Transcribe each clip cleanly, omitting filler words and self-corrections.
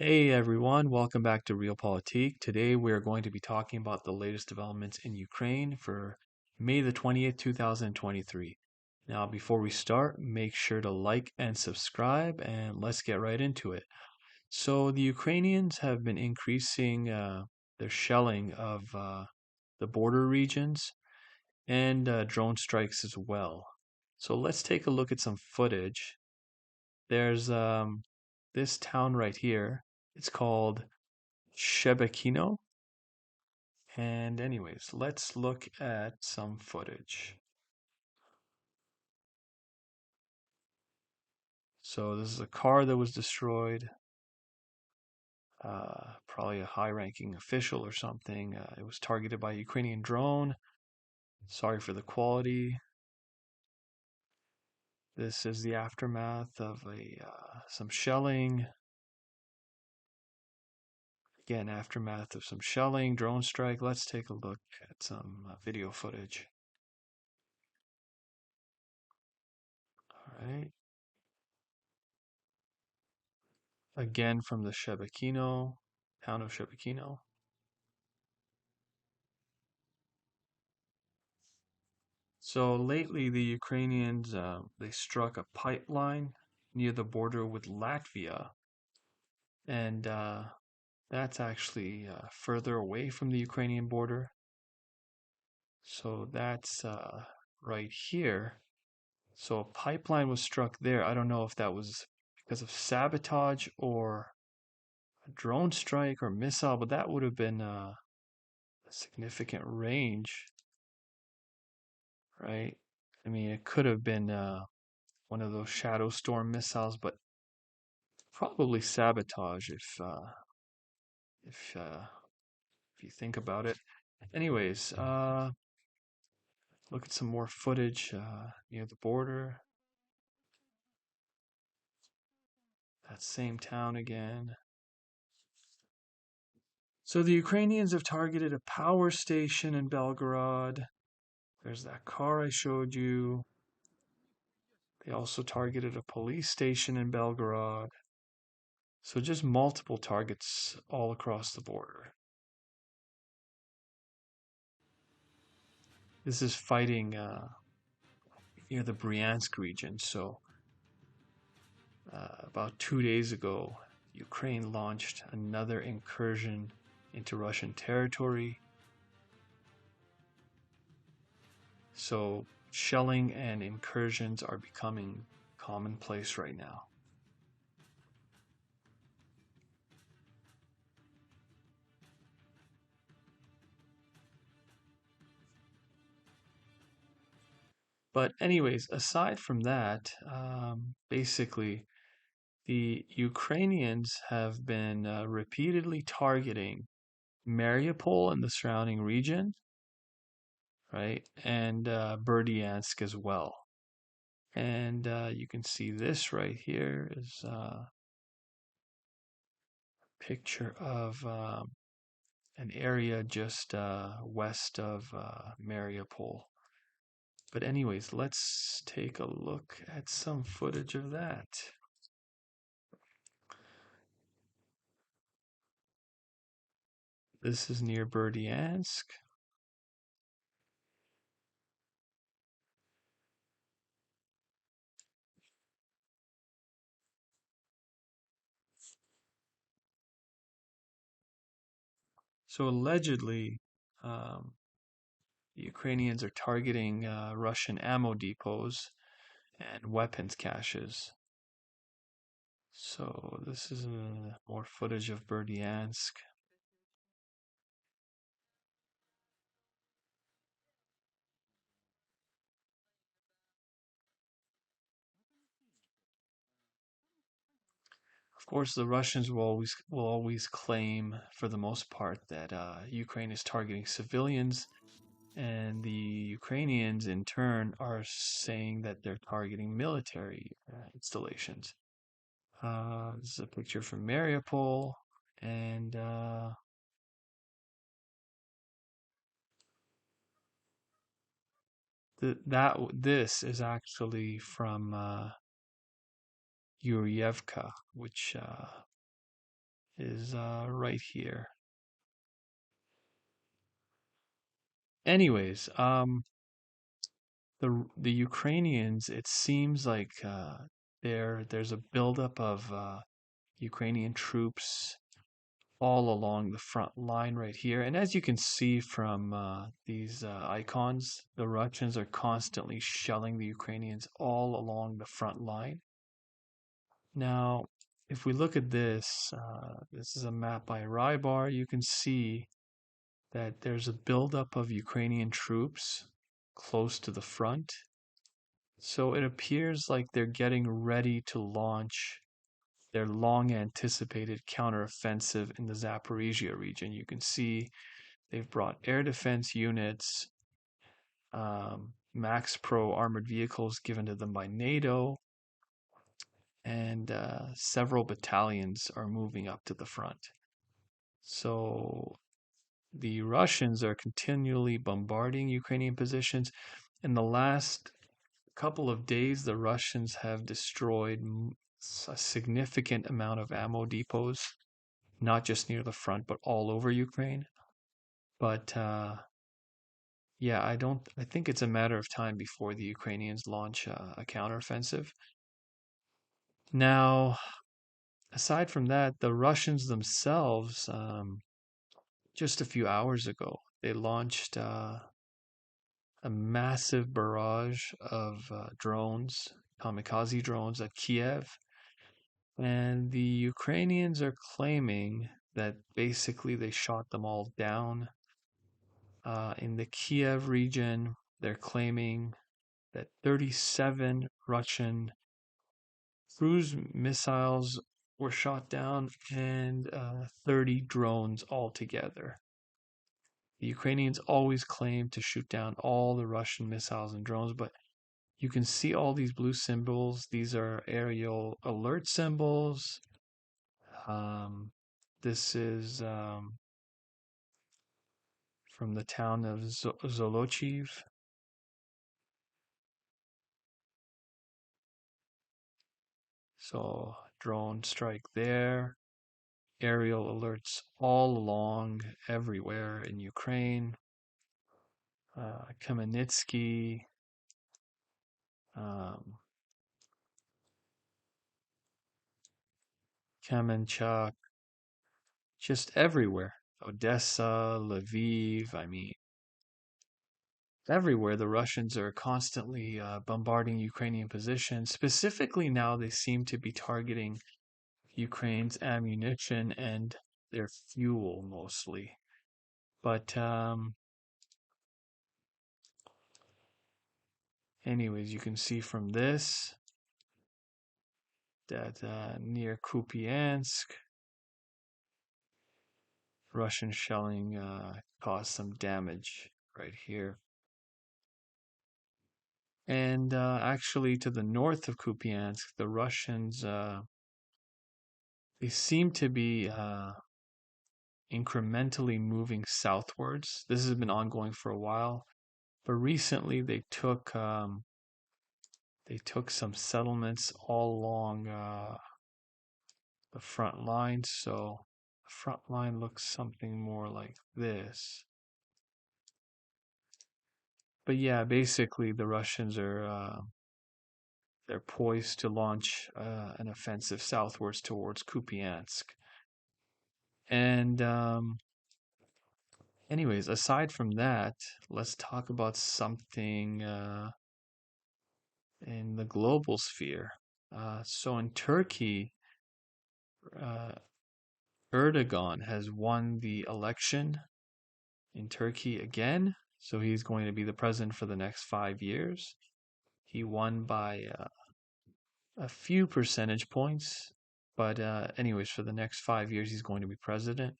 Hey everyone, welcome back to Realpolitik. Today we are going to be talking about the latest developments in Ukraine for May the 20th, 2023. Now, before we start, make sure to like and subscribe, and let's get right into it. So, the Ukrainians have been increasing their shelling of the border regions and drone strikes as well. So, let's take a look at some footage. There's this town right here. It's called Shebekino. And anyways, let's look at some footage. So this is a car that was destroyed. Probably a high-ranking official or something. It was targeted by a Ukrainian drone. Sorry for the quality. This is the aftermath of some shelling. Again, aftermath of some shelling, drone strike. Let's take a look at some video footage. All right. Again from the Shebekino, town of Shebekino. So lately, the Ukrainians they struck a pipeline near the border with Latvia, and that's actually further away from the Ukrainian border. So that's right here. So a pipeline was struck there. I don't know if that was because of sabotage or a drone strike or missile, but that would have been a significant range, right? I mean, it could have been one of those shadow storm missiles, but probably sabotage if uh, if you think about it. Anyways, look at some more footage near the border. That same town again. So the Ukrainians have targeted a power station in Belgorod. There's that car I showed you. They also targeted a police station in Belgorod. So just multiple targets all across the border. This is fighting near the Bryansk region. So about 2 days ago, Ukraine launched another incursion into Russian territory. So shelling and incursions are becoming commonplace right now. But anyways, aside from that, basically the Ukrainians have been repeatedly targeting Mariupol and the surrounding region, right? And Berdyansk as well. And you can see this right here is a picture of an area just west of Mariupol. But anyways, let's take a look at some footage of that. This is near Berdyansk. So allegedly, um, the Ukrainians are targeting Russian ammo depots and weapons caches. So this is more footage of Berdyansk. Of course, the Russians will always claim, for the most part, that Ukraine is targeting civilians, and the Ukrainians, in turn, are saying that they're targeting military installations. This is a picture from Mariupol, and this is actually from Yurievka, which is right here. Anyways, the Ukrainians, it seems like there's a buildup of Ukrainian troops all along the front line right here. And as you can see from these icons, the Russians are constantly shelling the Ukrainians all along the front line. Now, if we look at this, this is a map by Rybar, you can see that there's a buildup of Ukrainian troops close to the front. So it appears like they're getting ready to launch their long anticipated counteroffensive in the Zaporizhia region. You can see they've brought air defense units, Max Pro armored vehicles given to them by NATO, and several battalions are moving up to the front. So the Russians are continually bombarding Ukrainian positions. In the last couple of days, the Russians have destroyed a significant amount of ammo depots, not just near the front, but all over Ukraine. But yeah, I think it's a matter of time before the Ukrainians launch a counteroffensive. Now, aside from that, the Russians themselves, just a few hours ago, they launched a massive barrage of drones, kamikaze drones at Kiev. And the Ukrainians are claiming that basically they shot them all down. In the Kiev region, they're claiming that 37 Russian cruise missiles were shot down and 30 drones altogether. The Ukrainians always claim to shoot down all the Russian missiles and drones, but you can see all these blue symbols. These are aerial alert symbols. This is from the town of Zolochiv. So drone strike there. Aerial alerts all along, everywhere in Ukraine. Khmelnytsky, Kamenchuk, just everywhere. Odessa, Lviv, I mean, everywhere the Russians are constantly bombarding Ukrainian positions. Specifically now, they seem to be targeting Ukraine's ammunition and their fuel mostly. But anyways, you can see from this that near Kupiansk, Russian shelling caused some damage right here. And actually, to the north of Kupiansk, the Russians they seem to be incrementally moving southwards. This has been ongoing for a while, but recently they took some settlements all along the front line. So the front line looks something more like this. But yeah, basically the Russians are they're poised to launch an offensive southwards towards Kupiansk. And anyways, aside from that, let's talk about something in the global sphere. So in Turkey, Erdogan has won the election in Turkey again. So he's going to be the president for the next 5 years. He won by a few percentage points. But anyways, for the next 5 years, he's going to be president.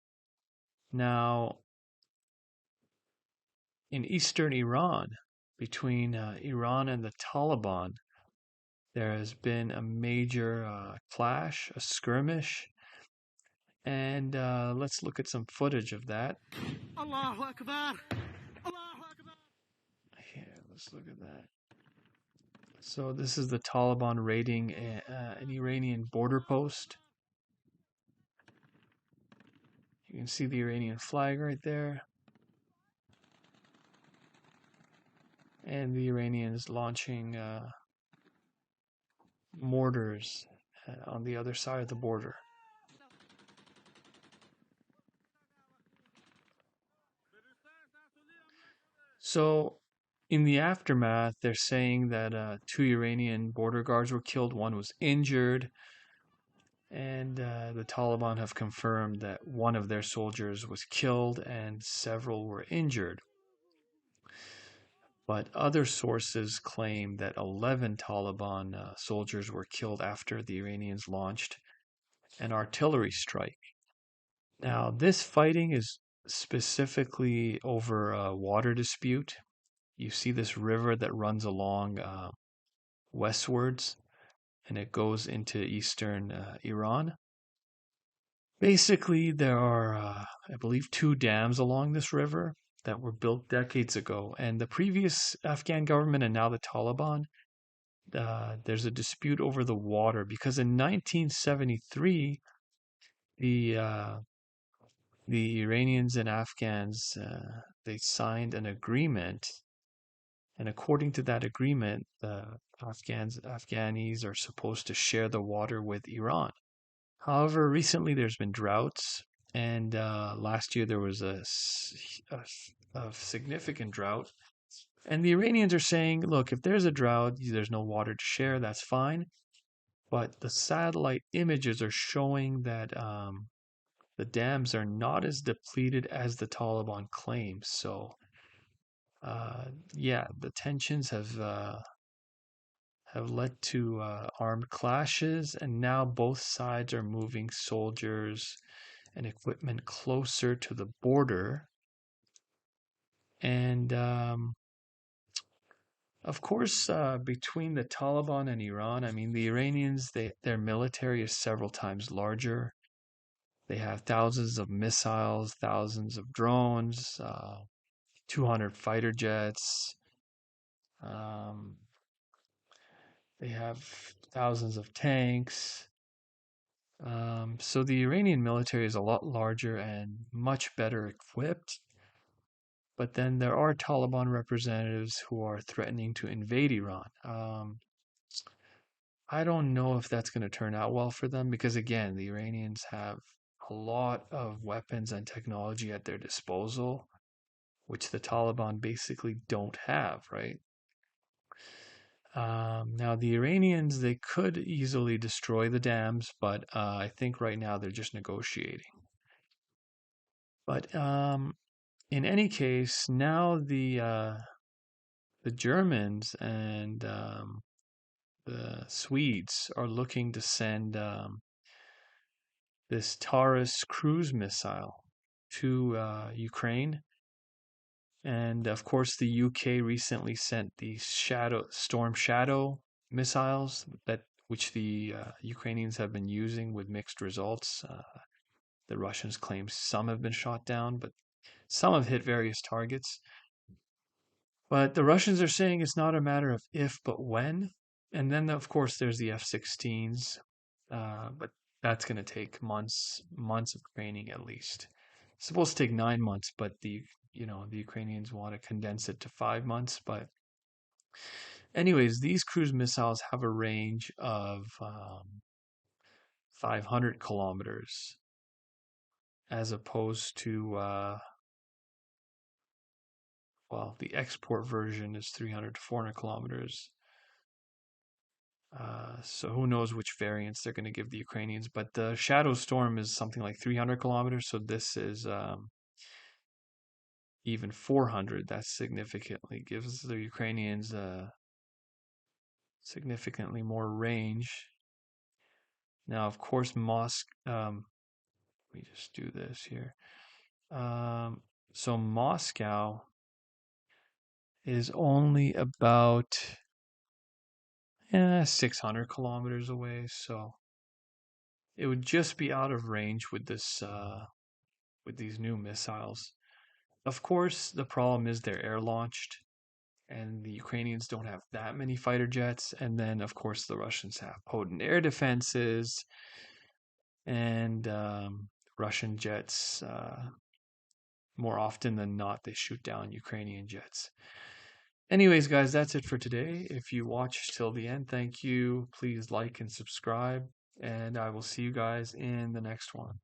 Now, in eastern Iran, between Iran and the Taliban, there has been a major clash, a skirmish. And let's look at some footage of that. Allahu Akbar. Allahu Akbar. Here, let's look at that. So this is the Taliban raiding an Iranian border post. You can see the Iranian flag right there. And the Iranians launching mortars on the other side of the border. So, in the aftermath, they're saying that 2 Iranian border guards were killed, one was injured, and the Taliban have confirmed that one of their soldiers was killed and several were injured. But other sources claim that 11 Taliban soldiers were killed after the Iranians launched an artillery strike. Now, this fighting is specifically over a water dispute. You see this river that runs along westwards, and it goes into eastern Iran. Basically, there are, I believe, 2 dams along this river that were built decades ago. And the previous Afghan government and now the Taliban, there's a dispute over the water because in 1973, the Iranians and Afghans, they signed an agreement. And according to that agreement, the Afghanis are supposed to share the water with Iran. However, recently there's been droughts, and last year there was a significant drought. And the Iranians are saying, look, if there's a drought, there's no water to share, that's fine. But the satellite images are showing that the dams are not as depleted as the Taliban claims. So, yeah, the tensions have led to armed clashes, and now both sides are moving soldiers and equipment closer to the border. And of course, between the Taliban and Iran, I mean, the Iranians, their military is several times larger. They have thousands of missiles, thousands of drones, 200 fighter jets. They have thousands of tanks. So the Iranian military is a lot larger and much better equipped. But then there are Taliban representatives who are threatening to invade Iran. I don't know if that's going to turn out well for them because, again, the Iranians have a lot of weapons and technology at their disposal, which the Taliban basically don't have, right? Now, the Iranians, they could easily destroy the dams, but I think right now they're just negotiating. But in any case, now the Germans and the Swedes are looking to send this Taurus cruise missile to Ukraine. And of course, the UK recently sent the Storm Shadow missiles which the Ukrainians have been using with mixed results. The Russians claim some have been shot down, but some have hit various targets. But the Russians are saying it's not a matter of if, but when. And then, of course, there's the F-16s, but that's going to take months of training at least. It's supposed to take 9 months, but the Ukrainians want to condense it to 5 months. But anyways, these cruise missiles have a range of 500 kilometers, as opposed to the export version is 300 to 400 kilometers. So who knows which variants they're going to give the Ukrainians. But the Shadow Storm is something like 300 kilometers. So this is even 400. That significantly gives the Ukrainians significantly more range. Now, of course, let me just do this here. So Moscow is only about 600 kilometers away, so it would just be out of range with this with these new missiles. Of course, the problem is they're air launched, and the Ukrainians don't have that many fighter jets. And then, of course, the Russians have potent air defenses, and Russian jets, more often than not, they shoot down Ukrainian jets. Anyways, guys, that's it for today. If you watched till the end, thank you. Please like and subscribe, and I will see you guys in the next one.